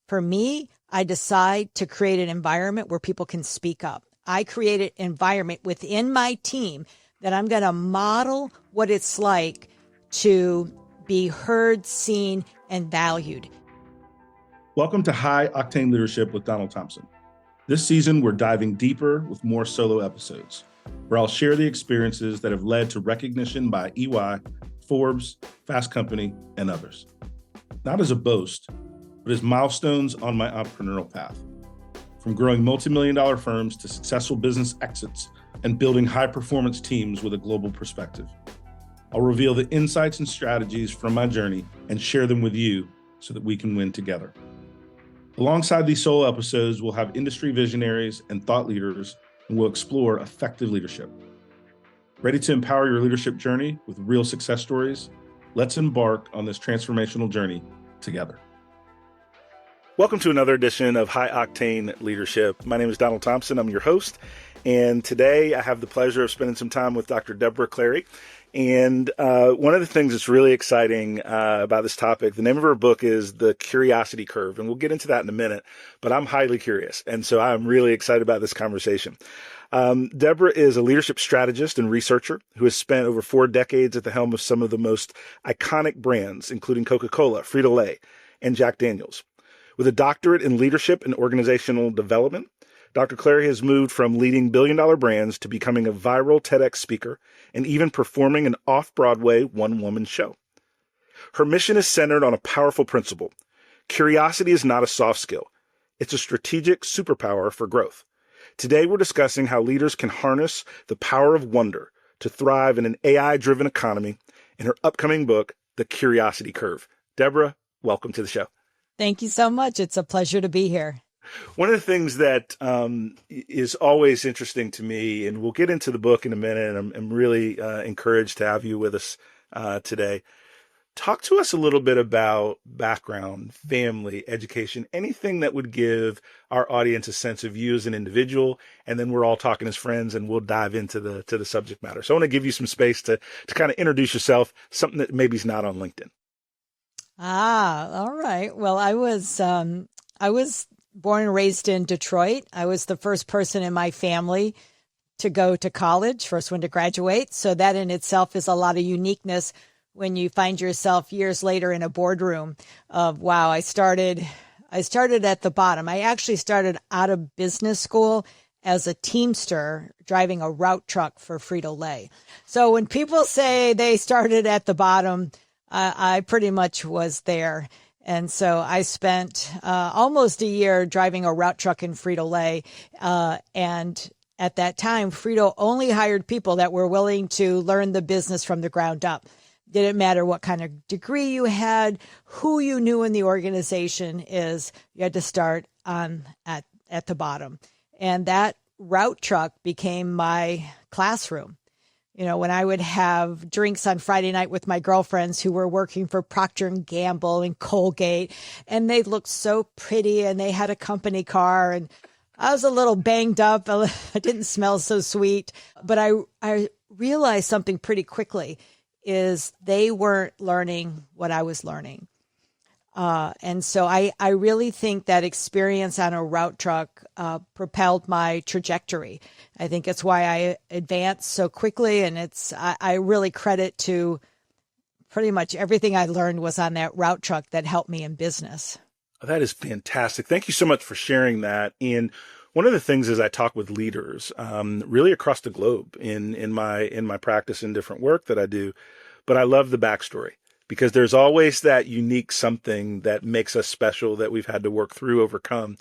For me, I decide to create an environment where people can speak up. I create an environment within my team that I'm going to model what it's like to be heard, seen, and valued. Welcome to High Octane Leadership with Donald Thompson. This season, we're diving deeper with more solo episodes, where I'll share the experiences that have led to recognition by EY, Forbes, Fast Company, and others. Not as a boast, but as milestones on my entrepreneurial path. From growing multi-million-dollar firms to successful business exits and building high-performance teams with a global perspective. I'll reveal the insights and strategies from my journey and share them with you so that we can win together. Alongside these solo episodes, we'll have industry visionaries and thought leaders, and we'll explore effective leadership. Ready to empower your leadership journey with real success stories? Let's embark on this transformational journey together. Welcome to another edition of High Octane Leadership. My name is Donald Thompson. I'm your host. And today I have the pleasure of spending some time with Dr. Debra Clary. And one of the things that's really exciting about this topic, the name of her book is The Curiosity Curve. And we'll get into that in a minute, but I'm highly curious. And so I'm really excited about this conversation. Debra is a leadership strategist and researcher who has spent over 4 decades at the helm of some of the most iconic brands, including Coca-Cola, Frito-Lay, and Jack Daniels. With a doctorate in leadership and organizational development, Dr. Clary has moved from leading billion-dollar brands to becoming a viral TEDx speaker and even performing an off-Broadway one-woman show. Her mission is centered on a powerful principle. Curiosity is not a soft skill. It's a strategic superpower for growth. Today, we're discussing how leaders can harness the power of wonder to thrive in an AI-driven economy in her upcoming book, The Curiosity Curve. Debra, welcome to the show. Thank you so much. It's a pleasure to be here. One of the things that is always interesting to me, and we'll get into the book in a minute, and I'm really encouraged to have you with us today. Talk to us a little bit about background, family, education, anything that would give our audience a sense of you as an individual, and then we're all talking as friends, and we'll dive into the subject matter. So I want to give you some space to kind of introduce yourself, something that maybe is not on LinkedIn. All right. Well, I was born and raised in Detroit. I was the first person in my family to go to college, first one to graduate. So that in itself is a lot of uniqueness when you find yourself years later in a boardroom of, wow, I started at the bottom. I actually started out of business school as a teamster driving a route truck for Frito-Lay. So when people say they started at the bottom, I pretty much was there. And so I spent almost a year driving a route truck in Frito-Lay. And at that time, Frito only hired people that were willing to learn the business from the ground up. Didn't matter what kind of degree you had, who you knew in the organization you had to start at the bottom. And that route truck became my classroom. You know, when I would have drinks on Friday night with my girlfriends who were working for Procter & Gamble and Colgate, and they looked so pretty and they had a company car, and I was a little banged up. I didn't smell so sweet, but I realized something pretty quickly is they weren't learning what I was learning. And so I really think that experience on a route truck propelled my trajectory. I think it's why I advanced so quickly, and I really credit to pretty much everything I learned was on that route truck that helped me in business. That is fantastic. Thank you so much for sharing that. And one of the things is I talk with leaders really across the globe in my practice and different work that I do, but I love the backstory. Because there's always that unique something that makes us special that we've had to work through, overcome.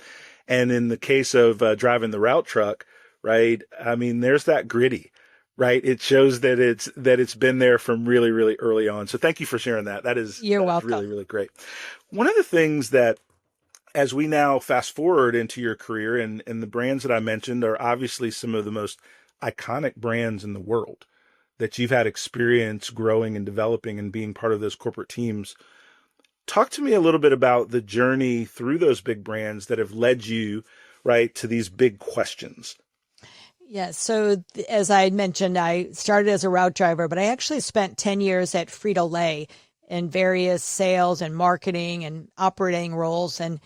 And in the case of driving the route truck, right? I mean, there's that gritty, right? It shows that it's been there from really, really early on. So thank you for sharing that. You're welcome. Really, really great. One of the things that, as we now fast forward into your career, and the brands that I mentioned are obviously some of the most iconic brands in the world that you've had experience growing and developing and being part of those corporate teams. Talk to me a little bit about the journey through those big brands that have led you, right, to these big questions. Yeah. So as I mentioned, I started as a route driver, but I actually spent 10 years at Frito-Lay in various sales and marketing and operating roles. And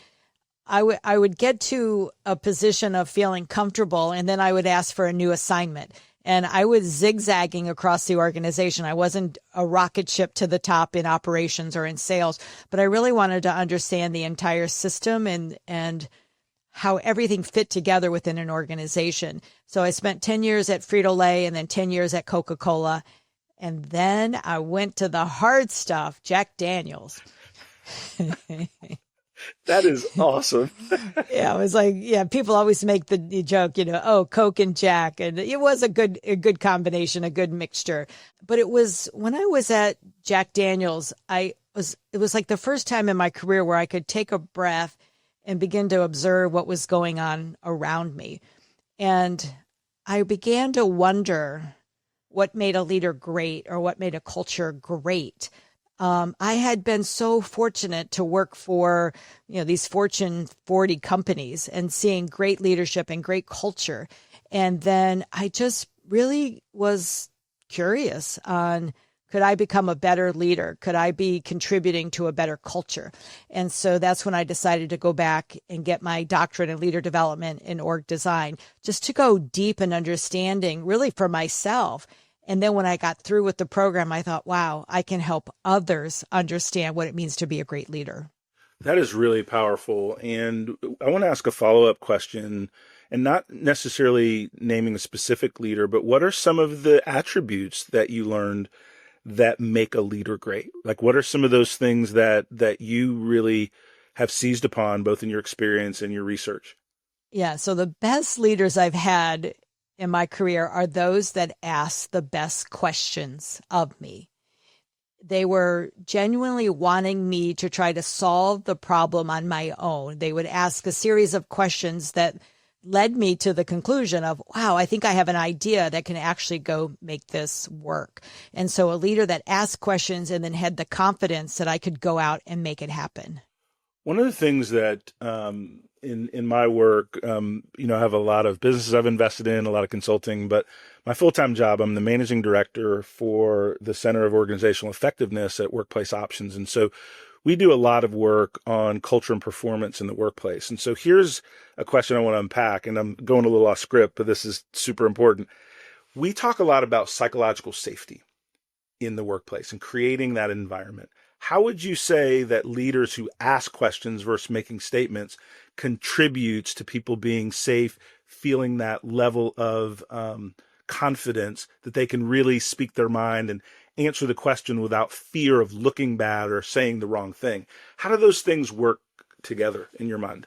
I would get to a position of feeling comfortable, and then I would ask for a new assignment. And I was zigzagging across the organization. I wasn't a rocket ship to the top in operations or in sales, but I really wanted to understand the entire system and how everything fit together within an organization. So I spent 10 years at Frito-Lay and then 10 years at Coca-Cola. And then I went to the hard stuff, Jack Daniels. That is awesome. Yeah, it was like, yeah, people always make the joke, oh, Coke and Jack. And it was a good combination, a good mixture. But it was when I was at Jack Daniels, it was like the first time in my career where I could take a breath and begin to observe what was going on around me. And I began to wonder what made a leader great or what made a culture great. I had been so fortunate to work for, these Fortune 40 companies and seeing great leadership and great culture. And then I just really was curious on, could I become a better leader? Could I be contributing to a better culture? And so that's when I decided to go back and get my doctorate in leader development in org design, just to go deep in understanding really for myself. And then when I got through with the program, I thought, wow, I can help others understand what it means to be a great leader. That is really powerful. And I want to ask a follow-up question, and not necessarily naming a specific leader, but what are some of the attributes that you learned that make a leader great? Like, what are some of those things that you really have seized upon, both in your experience and your research? Yeah. So the best leaders I've had in my career are those that ask the best questions of me. They were genuinely wanting me to try to solve the problem on my own. They would ask a series of questions that led me to the conclusion of, wow, I think I have an idea that can actually go make this work. And so a leader that asked questions and then had the confidence that I could go out and make it happen. One of the things that in my work, I have a lot of businesses I've invested in, a lot of consulting, but my full-time job, I'm the managing director for the Center of Organizational Effectiveness at Workplace Options. And so we do a lot of work on culture and performance in the workplace. And so here's a question I want to unpack, and I'm going a little off script, but this is super important. We talk a lot about psychological safety in the workplace and creating that environment. How would you say that leaders who ask questions versus making statements contributes to people being safe, feeling that level of confidence that they can really speak their mind and answer the question without fear of looking bad or saying the wrong thing? How do those things work together in your mind?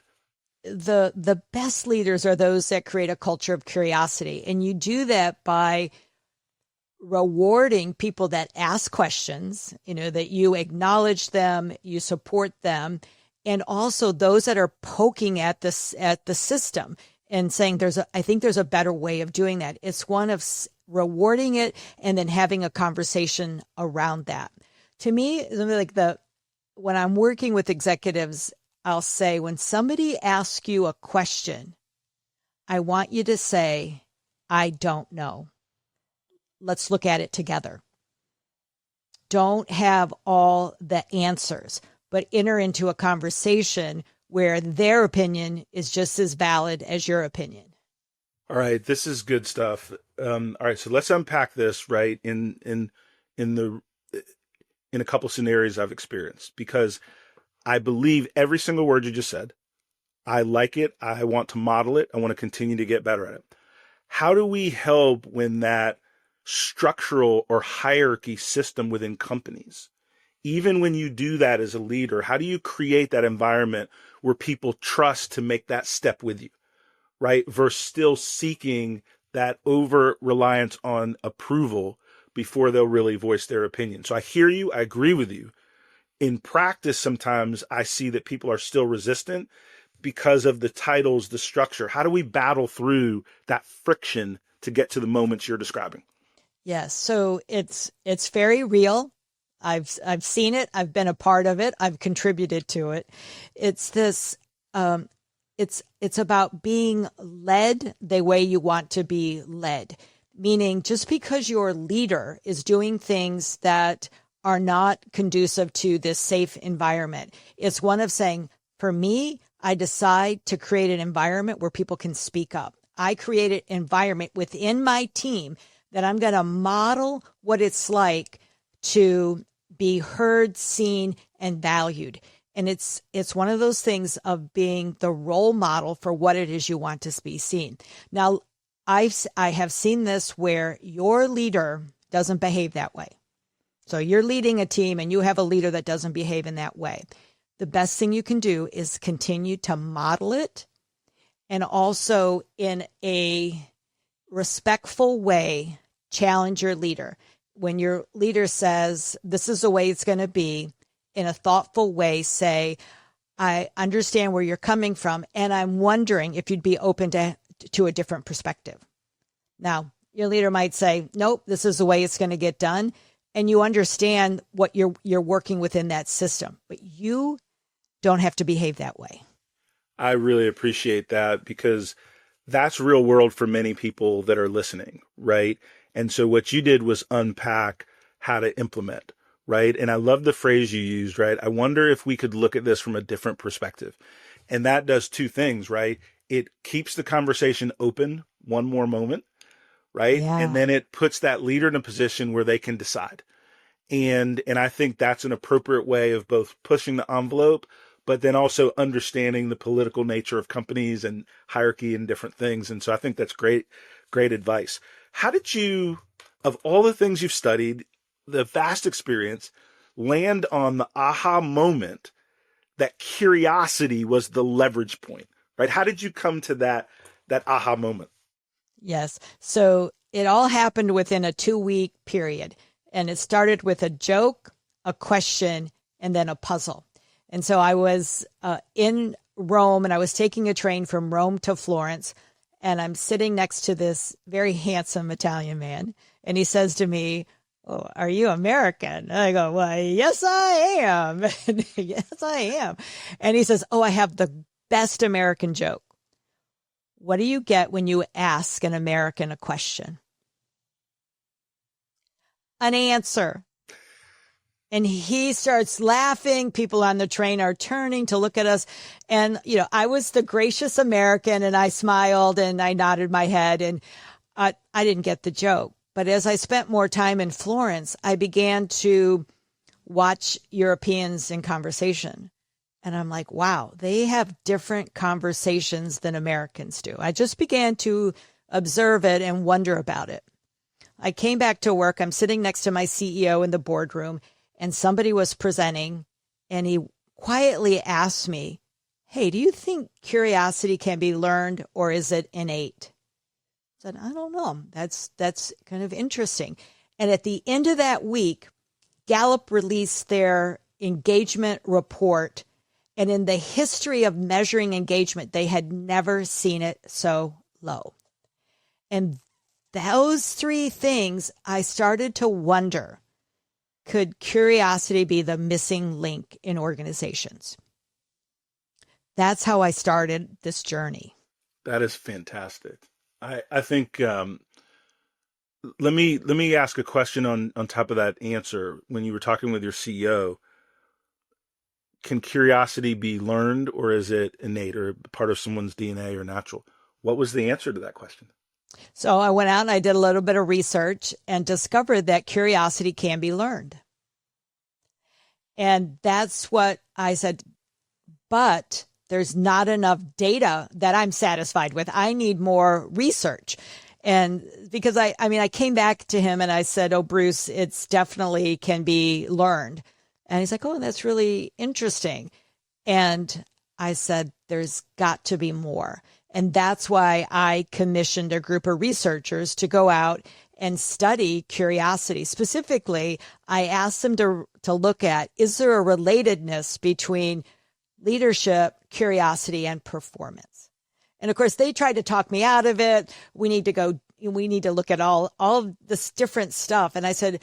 The best leaders are those that create a culture of curiosity. And you do that by rewarding people that ask questions, that you acknowledge them, you support them, and also those that are poking at the system and saying I think there's a better way of doing that. It's one of rewarding it and then having a conversation around that. To me, something like when I'm working with executives, I'll say, when somebody asks you a question, I want you to say, I don't know. Let's look at it together. Don't have all the answers, but enter into a conversation where their opinion is just as valid as your opinion. All right, this is good stuff. All right, so let's unpack this right in a couple scenarios I've experienced, because I believe every single word you just said. I like it. I want to model it. I want to continue to get better at it. How do we help when that structural or hierarchy system within companies, even when you do that as a leader, how do you create that environment where people trust to make that step with you, right? Versus still seeking that over reliance on approval before they'll really voice their opinion. So I hear you. I agree with you. In practice, sometimes I see that people are still resistant because of the titles, the structure. How do we battle through that friction to get to the moments you're describing? Yes. So it's very real. I've seen it. I've been a part of it. I've contributed to it. It's this, it's about being led the way you want to be led. Meaning just because your leader is doing things that are not conducive to this safe environment, it's one of saying, for me, I decide to create an environment where people can speak up. I create an environment within my team that I'm going to model what it's like to be heard, seen, and valued. And it's one of those things of being the role model for what it is you want to be seen. Now, I have seen this where your leader doesn't behave that way. So you're leading a team and you have a leader that doesn't behave in that way. The best thing you can do is continue to model it, and also in a respectful way, challenge your leader. When your leader says, this is the way it's going to be, in a thoughtful way, say, I understand where you're coming from, and I'm wondering if you'd be open to a different perspective. Now, your leader might say, nope, this is the way it's going to get done. And you understand what you're working within that system, but you don't have to behave that way. I really appreciate that, because that's real world for many people that are listening, right? And so what you did was unpack how to implement, right? And I love the phrase you used, right? I wonder if we could look at this from a different perspective. And that does two things, right? It keeps the conversation open one more moment, right? Yeah. And then it puts that leader in a position where they can decide. And I think that's an appropriate way of both pushing the envelope, but then also understanding the political nature of companies and hierarchy and different things. And so I think that's great advice. How did you, of all the things you've studied, the vast experience, land on the aha moment that curiosity was the leverage point, right? How did you come to that aha moment? Yes. So it all happened within a 2-week period. And it started with a joke, a question, and then a puzzle. And so I was in Rome, and I was taking a train from Rome to Florence, and I'm sitting next to this very handsome Italian man. And he says to me, "Oh, are you American?" And I go, "Well, yes, I am." Yes, I am. And he says, "Oh, I have the best American joke. What do you get when you ask an American a question?" An answer. And he starts laughing. People on the train are turning to look at us. And, I was the gracious American, and I smiled and I nodded my head, and I didn't get the joke. But as I spent more time in Florence, I began to watch Europeans in conversation. And I'm like, wow, they have different conversations than Americans do. I just began to observe it and wonder about it. I came back to work. I'm sitting next to my CEO in the boardroom, and somebody was presenting, and he quietly asked me, "Hey, do you think curiosity can be learned, or is it innate?" I said, "I don't know. That's kind of interesting." And at the end of that week, Gallup released their engagement report. And in the history of measuring engagement, they had never seen it so low. And those 3 things, I started to wonder, could curiosity be the missing link in organizations? That's how I started this journey. That is fantastic. I think, let me ask a question on top of that answer. When you were talking with your CEO, can curiosity be learned, or is it innate or part of someone's DNA or natural? What was the answer to that question? So I went out and I did a little bit of research and discovered that curiosity can be learned. And that's what I said, but there's not enough data that I'm satisfied with. I need more research. And because I came back to him and I said, "Oh, Bruce, it's definitely can be learned." And he's like, "Oh, that's really interesting." And I said, there's got to be more. And that's why I commissioned a group of researchers to go out and study curiosity. Specifically, I asked them to look at, is there a relatedness between leadership, curiosity, and performance? And of course, they tried to talk me out of it. We need to look at all of this different stuff. And I said,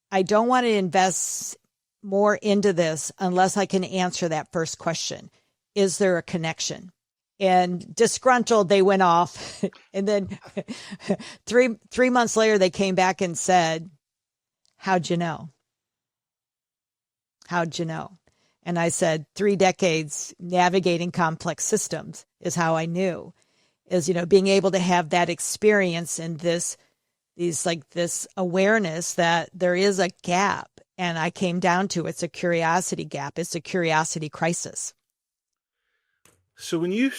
I don't want to invest more into this unless I can answer that first question. Is there a connection? And disgruntled, they went off. And then three months later, they came back and said, "How'd you know? How'd you know?" And I said, 3 decades navigating complex systems is how I knew, is, being able to have that experience and this awareness that there is a gap. And I came down to, it's a curiosity gap. It's a curiosity crisis. So when you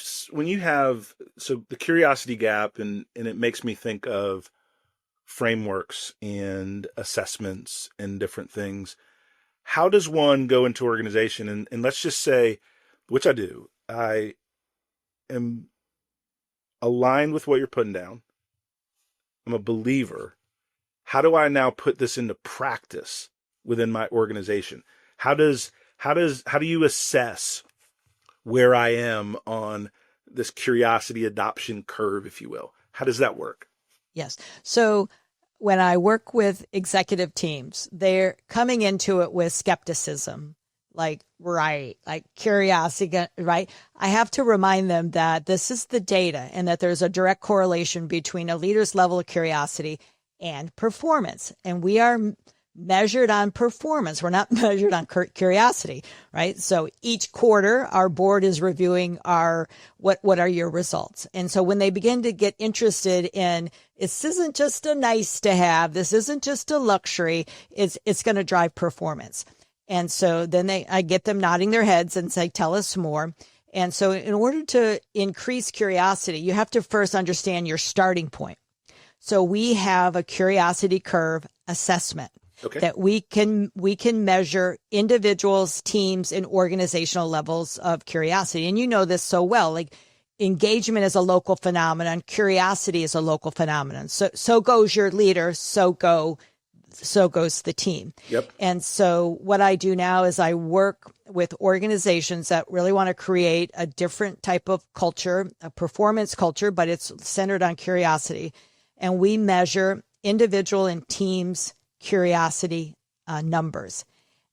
have the curiosity gap, and it makes me think of frameworks and assessments and different things. How does one go into organization and let's just say, which I do, I am aligned with what you're putting down. I'm a believer. How do I now put this into practice within my organization? How do you assess where I am on this curiosity adoption curve, if you will? How does that work? Yes. So when I work with executive teams, they're coming into it with skepticism, like curiosity, right? I have to remind them that this is the data and that there's a direct correlation between a leader's level of curiosity and performance. And we are measured on performance. We're not measured on curiosity, right? So each quarter, our board is reviewing what are your results. And so when they begin to get interested in, this isn't just a nice to have, this isn't just a luxury, it's going to drive performance. And so then I get them nodding their heads and say, tell us more. And so in order to increase curiosity, you have to first understand your starting point. So we have a curiosity curve assessment. Okay. That we can measure individuals, teams, and organizational levels of curiosity. And you know this so well, like engagement is a local phenomenon. Curiosity is a local phenomenon. So goes your leader, so goes the team. Yep. And so what I do now is I work with organizations that really want to create a different type of culture, a performance culture, but it's centered on curiosity. And we measure individual and teams curiosity numbers.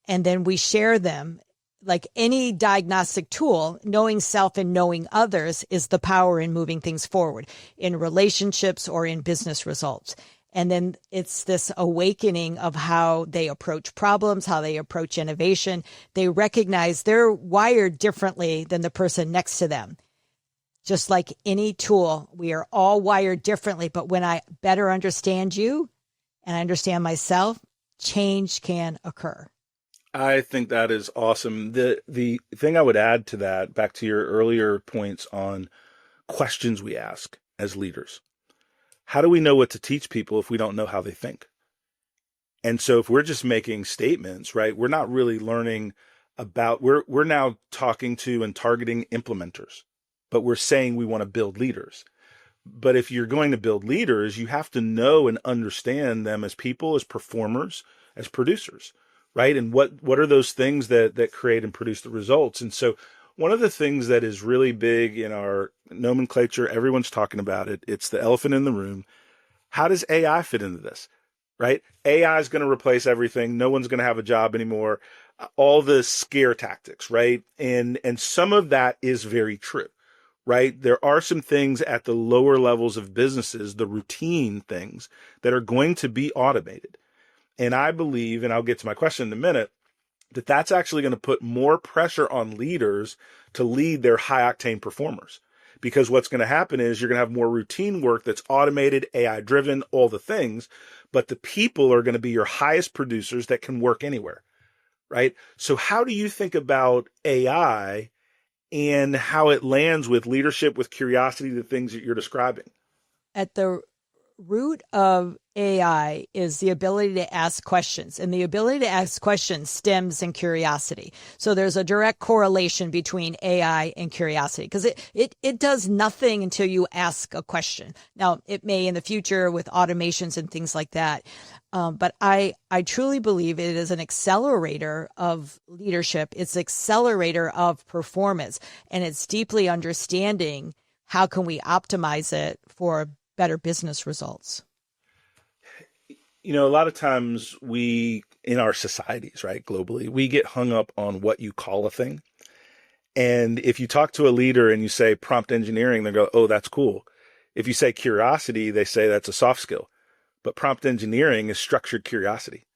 And then we share them. Like any diagnostic tool, knowing self and knowing others is the power in moving things forward in relationships or in business results. And then it's this awakening of how they approach problems, how they approach innovation. They recognize they're wired differently than the person next to them. Just like any tool, we are all wired differently. But when I better understand you, and I understand myself, change can occur. I think that is awesome. The thing I would add to that, back to your earlier points on questions we ask as leaders. How do we know what to teach people if we don't know how they think? And so if we're just making statements, right, we're not really learning about, we're now talking to and targeting implementers, but we're saying we want to build leaders. But if you're going to build leaders, you have to know and understand them as people, as performers, as producers, right? And what are those things that create and produce the results? And so one of the things that is really big in our nomenclature, everyone's talking about it, it's the elephant in the room. How does AI fit into this, right? AI is going to replace everything. No one's going to have a job anymore. All the scare tactics, right? And some of that is very true. Right? There are some things at the lower levels of businesses, the routine things that are going to be automated. And I believe, and I'll get to my question in a minute, that that's actually going to put more pressure on leaders to lead their high octane performers. Because what's going to happen is you're going to have more routine work that's automated, AI driven, all the things, but the people are going to be your highest producers that can work anywhere. Right? So how do you think about AI and how it lands with leadership, with curiosity, the things that you're describing? At the root of AI is the ability to ask questions, and the ability to ask questions stems in curiosity. So there's a direct correlation between AI and curiosity, because it does nothing until you ask a question. Now, it may in the future with automations and things like that. But I truly believe it is an accelerator of leadership. It's an accelerator of performance, and it's deeply understanding how can we optimize it for better business results. You know, a lot of times we, in our societies, right, globally, we get hung up on what you call a thing. And if you talk to a leader and you say prompt engineering, they go, oh, that's cool. If you say curiosity, they say that's a soft skill. But prompt engineering is structured curiosity.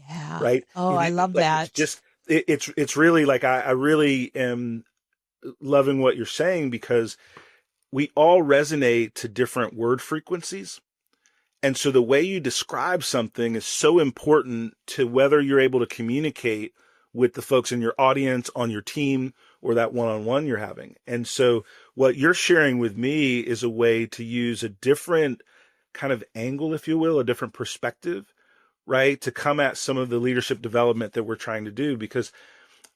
Yeah. Right. Oh, I love that. It's just it's really like, I really am loving what you're saying, because we all resonate to different word frequencies. And so the way you describe something is so important to whether you're able to communicate with the folks in your audience, on your team, or that one-on-one you're having. And so what you're sharing with me is a way to use a different kind of angle, if you will, a different perspective, right, to come at some of the leadership development that we're trying to do. Because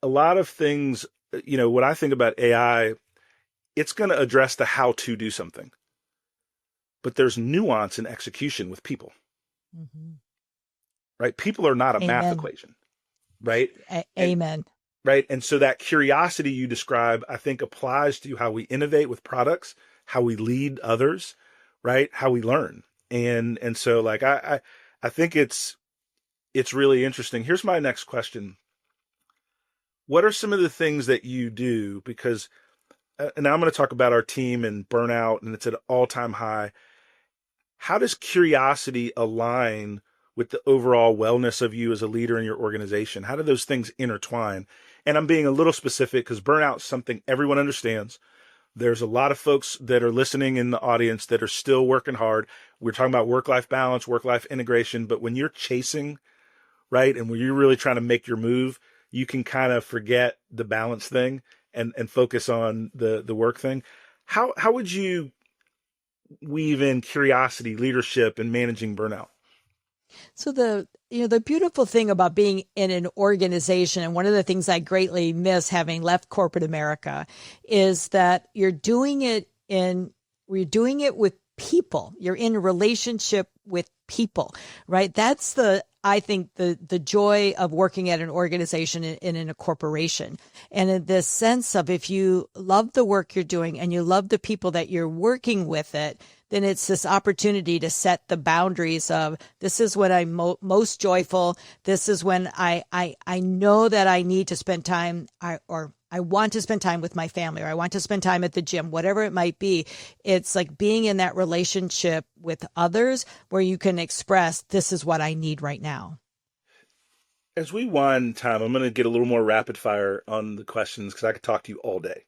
a lot of things, when I think about AI, it's going to address the how to do something. But there's nuance in execution with people, right? People are not a math equation, right? Amen. Right. And so that curiosity you describe, I think, applies to how we innovate with products, how we lead others, right? How we learn. And so like, I think it's really interesting. Here's my next question. What are some of the things that you do? Because, and I'm going to talk about our team and burnout, and it's at an all-time high. How does curiosity align with the overall wellness of you as a leader in your organization? How do those things intertwine? And I'm being a little specific because burnout is something everyone understands. There's a lot of folks that are listening in the audience that are still working hard. We're talking about work-life balance, work-life integration. But when you're chasing, right, and when you're really trying to make your move, you can kind of forget the balance thing and focus on the work thing. How would you weave in curiosity, leadership, and managing burnout? So the beautiful thing about being in an organization, and one of the things I greatly miss having left corporate America, is that you're doing it with people. You're in a relationship with people, right? That's I think the joy of working at an organization and in a corporation. And in this sense of, if you love the work you're doing and you love the people that you're working with it, then it's this opportunity to set the boundaries of, this is when I'm most joyful. This is when I know that I need to spend time, or I want to spend time with my family, or I want to spend time at the gym, whatever it might be. It's like being in that relationship with others where you can express, this is what I need right now. As we wind time, I'm going to get a little more rapid fire on the questions, because I could talk to you all day.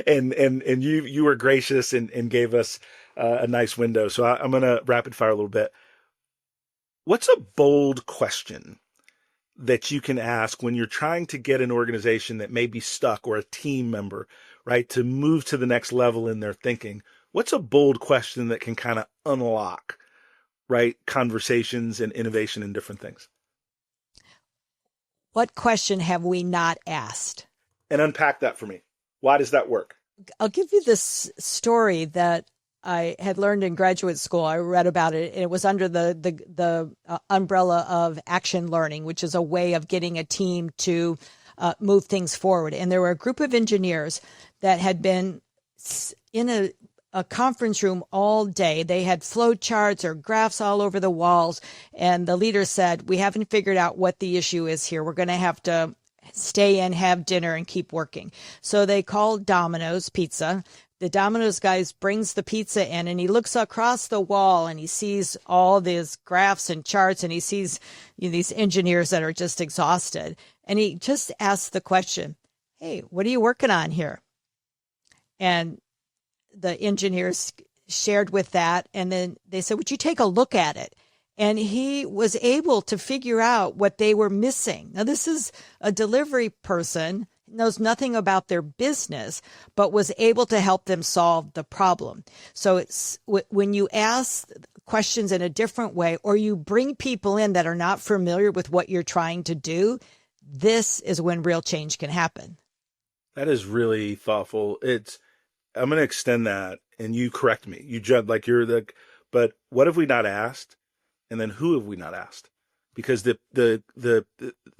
And you were gracious and gave us a nice window. So I'm going to rapid fire a little bit. What's a bold question that you can ask when you're trying to get an organization that may be stuck, or a team member, right, to move to the next level in their thinking? What's a bold question that can kind of unlock, right, conversations and innovation and different things? What question have we not asked? And unpack that for me. Why does that work? I'll give you this story that I had learned in graduate school. I read about it, and it was under the umbrella of action learning, which is a way of getting a team to move things forward. And there were a group of engineers that had been in a conference room all day. They had flow charts or graphs all over the walls. And the leader said, we haven't figured out what the issue is here. We're going to have to stay in, have dinner, and keep working. So they called Domino's Pizza. The Domino's guys brings the pizza in, and he looks across the wall and he sees all these graphs and charts, and he sees these engineers that are just exhausted. And he just asks the question, hey, what are you working on here? And the engineers shared with that. And then they said, would you take a look at it? And he was able to figure out what they were missing. Now, this is a delivery person, knows nothing about their business, but was able to help them solve the problem. So it's when you ask questions in a different way, or you bring people in that are not familiar with what you're trying to do, this is when real change can happen. That is really thoughtful. I'm going to extend that, and you correct me. You judge like but what have we not asked? And then who have we not asked? Because the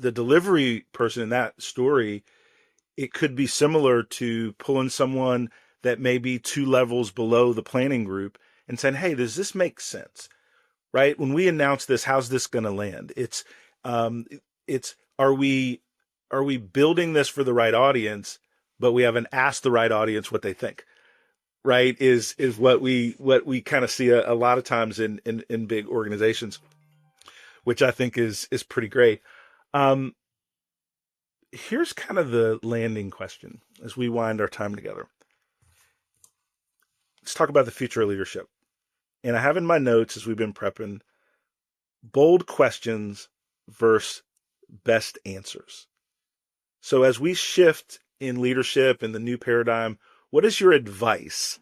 delivery person in that story, it could be similar to pulling someone that may be 2 levels below the planning group and saying, hey, does this make sense? Right? When we announce this, how's this going to land? Are we building this for the right audience, but we haven't asked the right audience what they think? Right, is what we kind of see a lot of times in big organizations, which I think is pretty great. here's kind of the landing question as we wind our time together. Let's talk about the future of leadership. And I have in my notes as we've been prepping, bold questions versus best answers. So as we shift in leadership and the new paradigm, what is your advice,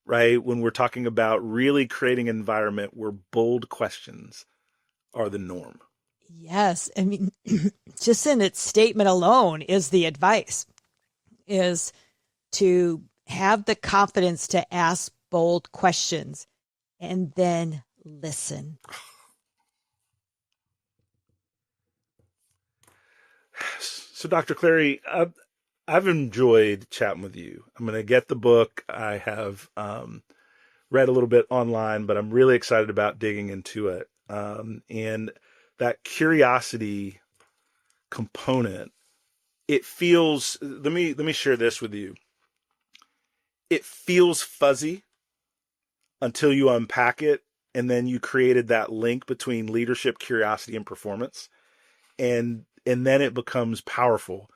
right, when we're talking about really creating an environment where bold questions are the norm? Yes. I mean, just in its statement alone is the advice, is to have the confidence to ask bold questions and then listen. So, Dr. Clary, I've enjoyed chatting with you. I'm going to get the book. I have read a little bit online, but I'm really excited about digging into it. And that curiosity component, it feels, let me share this with you. It feels fuzzy until you unpack it, and then you created that link between leadership, curiosity, and performance. And then it becomes powerful.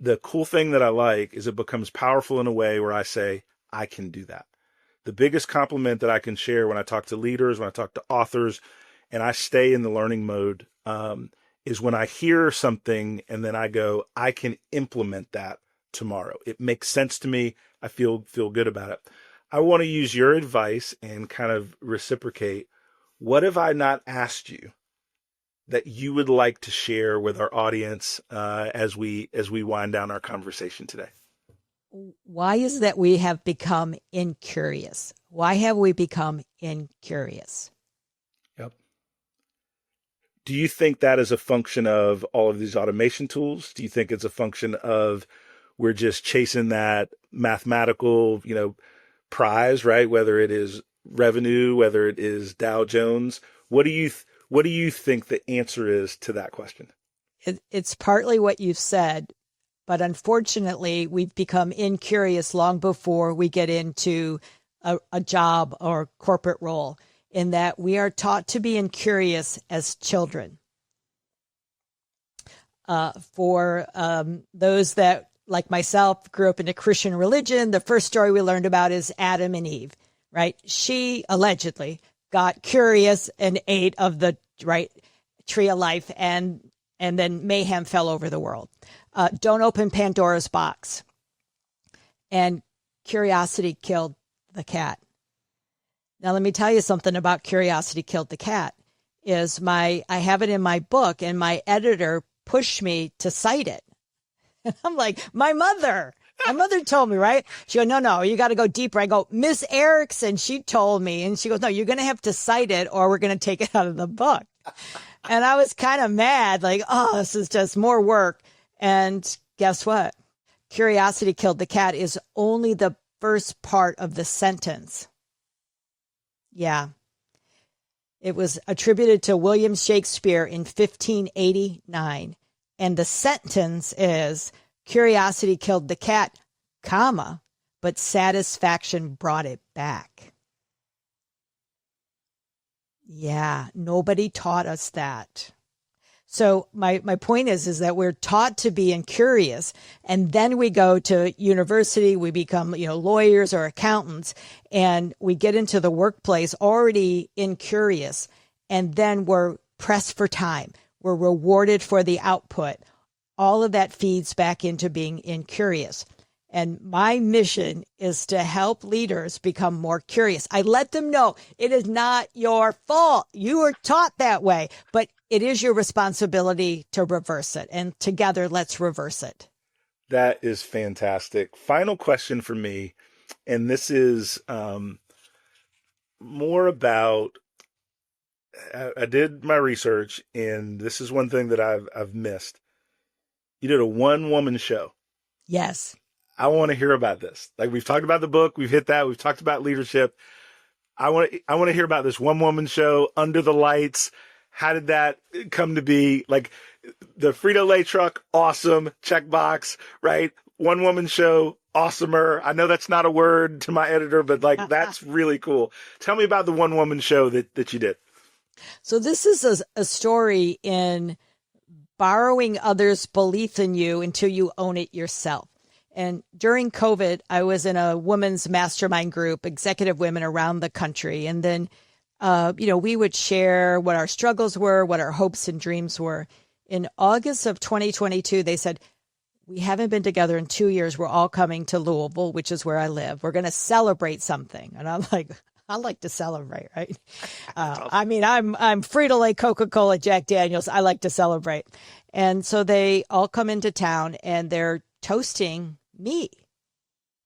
The cool thing that I like is it becomes powerful in a way where I say, I can do that. The biggest compliment that I can share when I talk to leaders, when I talk to authors, and I stay in the learning mode, is when I hear something and then I go, I can implement that tomorrow. It makes sense to me. I feel good about it. I want to use your advice and kind of reciprocate. What have I not asked you that you would like to share with our audience as we wind down our conversation today? Why is that we have become incurious? Why have we become incurious? Yep. Do you think that is a function of all of these automation tools? Do you think it's a function of we're just chasing that mathematical, prize, right? Whether it is revenue, whether it is Dow Jones, what do you think the answer is to that question? It's partly what you've said, but unfortunately, we've become incurious long before we get into a job or corporate role, in that we are taught to be incurious as children. For those that, like myself, grew up in a Christian religion, the first story we learned about is Adam and Eve, right? She allegedly got curious and ate of the tree of life, and then mayhem fell over the world. Don't open Pandora's box. And curiosity killed the cat. Now, let me tell you something about curiosity killed the cat. I have it in my book, and my editor pushed me to cite it. And I'm like, my mother told me, right? She goes, no, you got to go deeper. I go, Miss Erickson, she told me. And she goes, no, you're going to have to cite it or we're going to take it out of the book. And I was kind of mad, like, oh, this is just more work. And guess what? Curiosity killed the cat is only the first part of the sentence. Yeah. It was attributed to William Shakespeare in 1589. And the sentence is, curiosity killed the cat, comma, but satisfaction brought it back. Yeah, nobody taught us that. So my point is that we're taught to be incurious, and then we go to university, we become, lawyers or accountants, and we get into the workplace already incurious, and then we're pressed for time. We're rewarded for the output. All of that feeds back into being incurious. And my mission is to help leaders become more curious. I let them know it is not your fault. You were taught that way, but it is your responsibility to reverse it. And together, let's reverse it. That is fantastic. Final question for me, and this is more about, I did my research, and this is one thing that I've missed. You did a one-woman show. Yes. I want to hear about this. Like, we've talked about the book, we've hit that, we've talked about leadership. I want to hear about this one-woman show under the lights. How did that come to be? Like, the Frito-Lay truck, awesome, checkbox, right? One-woman show, awesomer. I know that's not a word to my editor, but that's really cool. Tell me about the one-woman show that you did. So this is a story in borrowing others' belief in you until you own it yourself. And during COVID, I was in a women's mastermind group, executive women around the country. And then, we would share what our struggles were, what our hopes and dreams were. In August of 2022, they said, we haven't been together in 2 years. We're all coming to Louisville, which is where I live. We're going to celebrate something. And I'm like, I like to celebrate, right? I'm Frito-Lay, Coca-Cola, Jack Daniels. I like to celebrate. And so they all come into town and they're toasting me.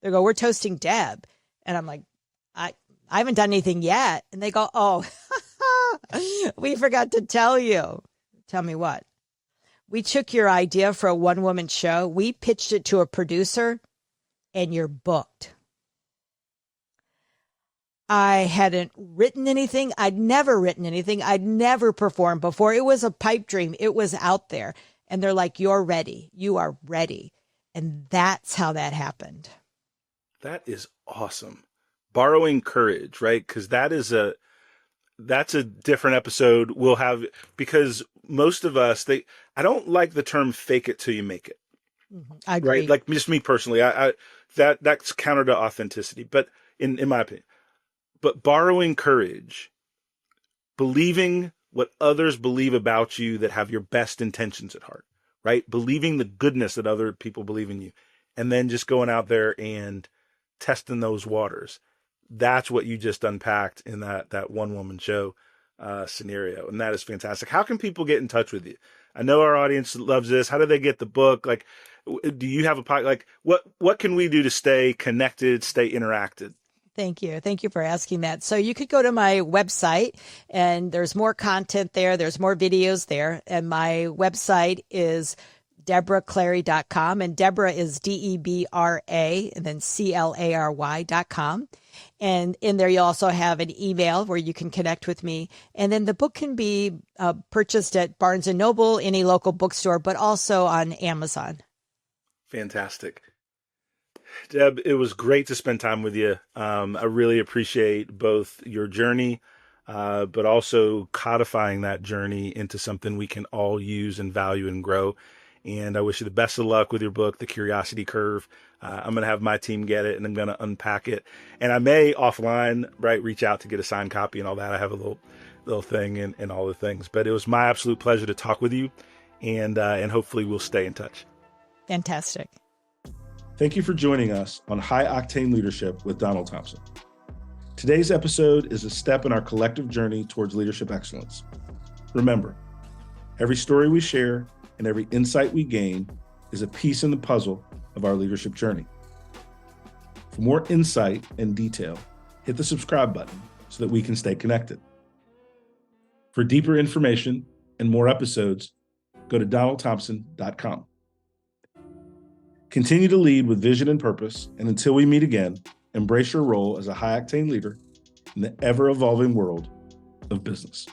They go, we're toasting Deb. And I'm like, I haven't done anything yet. And they go, oh, we forgot to tell you. Tell me what? We took your idea for a one-woman show. We pitched it to a producer and you're booked. I hadn't written anything. I'd never written anything. I'd never performed before. It was a pipe dream. It was out there. And they're like, you're ready. You are ready. And that's how that happened. That is awesome. Borrowing courage, right? Because that's a different episode we'll have, because most of us, I don't like the term fake it till you make it. Mm-hmm. I agree. Right? Like just me personally, that's counter to authenticity, but in my opinion. But borrowing courage, believing what others believe about you that have your best intentions at heart, right? Believing the goodness that other people believe in you, and then just going out there and testing those waters. That's what you just unpacked in that one-woman show scenario, and that is fantastic. How can people get in touch with you? I know our audience loves this. How do they get the book? Like, do you have what can we do to stay connected, stay interacted? Thank you. Thank you for asking that. So you could go to my website and there's more content there. There's more videos there. And my website is DebraClary.com, and Debra is Debra and then CLARY.com. And in there, you also have an email where you can connect with me. And then the book can be purchased at Barnes & Noble, any local bookstore, but also on Amazon. Fantastic. Deb, it was great to spend time with you. I really appreciate both your journey, but also codifying that journey into something we can all use and value and grow. And I wish you the best of luck with your book, The Curiosity Curve. I'm going to have my team get it and I'm going to unpack it. And I may offline, right, reach out to get a signed copy and all that. I have a little thing and all the things. But it was my absolute pleasure to talk with you. And hopefully we'll stay in touch. Fantastic. Thank you for joining us on High Octane Leadership with Donald Thompson. Today's episode is a step in our collective journey towards leadership excellence. Remember, every story we share and every insight we gain is a piece in the puzzle of our leadership journey. For more insight and detail, hit the subscribe button so that we can stay connected. For deeper information and more episodes, go to DonaldThompson.com. Continue to lead with vision and purpose, and until we meet again, embrace your role as a high-octane leader in the ever-evolving world of business.